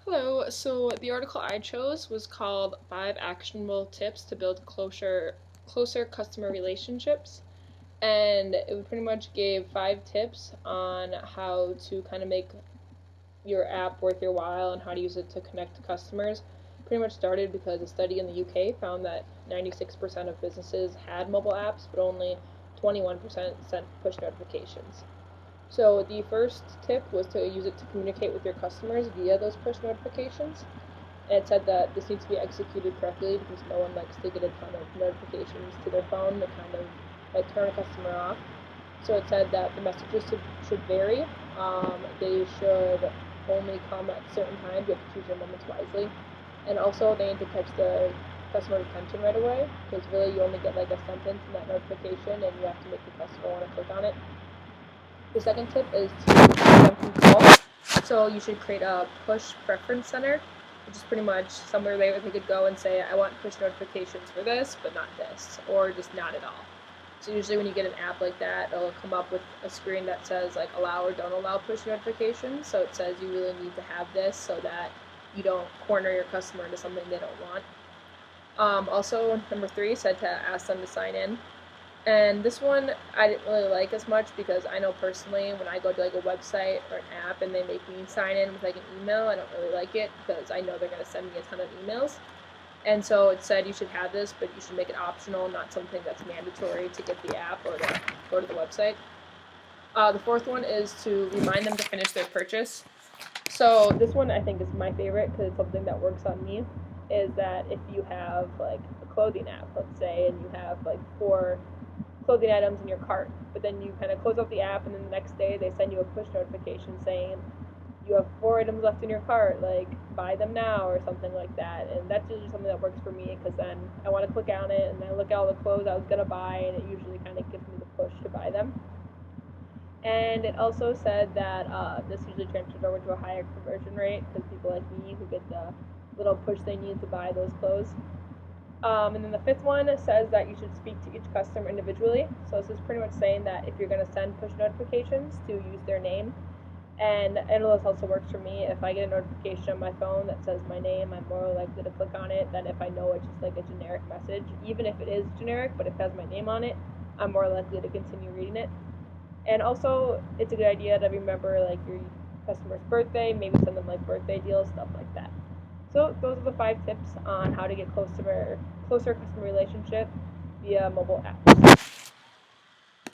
Hello. So the article I chose was called Five Actionable Tips to Build Closer Customer Relationships. And it pretty much gave 5 tips on how to kind of make your app worth your while and how to use it to connect to customers. Pretty much started because a study in the UK found that 96% of businesses had mobile apps, but only 21% sent push notifications. So the first tip was to use it to communicate with your customers via those push notifications. And it said that this needs to be executed correctly because no one likes to get a ton of notifications to their phone that kind of like turn a customer off. So it said that the messages should vary. They should only come at certain times. You have to choose your moments wisely. And also they need to catch the customer's attention right away because really you only get like a sentence in that notification and you have to make the customer want to click on it. The second tip is to keep them control. So you should create a push preference center, which is pretty much somewhere they could go and say, I want push notifications for this, but not this, or just not at all. So usually when you get an app like that, it'll come up with a screen that says like allow or don't allow push notifications. So it says you really need to have this so that you don't corner your customer into something they don't want. Also, number 3 said to ask them to sign in. And this one I didn't really like as much because I know personally when I go to like a website or an app and they make me sign in with like an email, I don't really like it because I know they're going to send me a ton of emails. And so it said you should have this, but you should make it optional, not something that's mandatory to get the app or to go to the website. The fourth one is to remind them to finish their purchase. So this one I think is my favorite because it's something that works on me. Is that if you have like a clothing app, let's say, and you have like 4 clothing items in your cart, but then you kind of close out the app and then the next day they send you a push notification saying you have 4 items left in your cart, like buy them now or something like that. And that's usually something that works for me because then I want to click on it and I look at all the clothes I was going to buy and it usually kind of gives me the push to buy them. And it also said that this usually transfers over to a higher conversion rate because people like me who get the little push they need to buy those clothes. And then the fifth one says that you should speak to each customer individually. So this is pretty much saying that if you're going to send push notifications, to use their name. And I know this also works for me. If I get a notification on my phone that says my name, I'm more likely to click on it than if I know it's just like a generic message. Even if it is generic, but if it has my name on it, I'm more likely to continue reading it. And also, it's a good idea to remember like your customer's birthday, maybe send them like birthday deals, stuff like that. So those are the 5 tips on how to get closer customer relationship via mobile apps.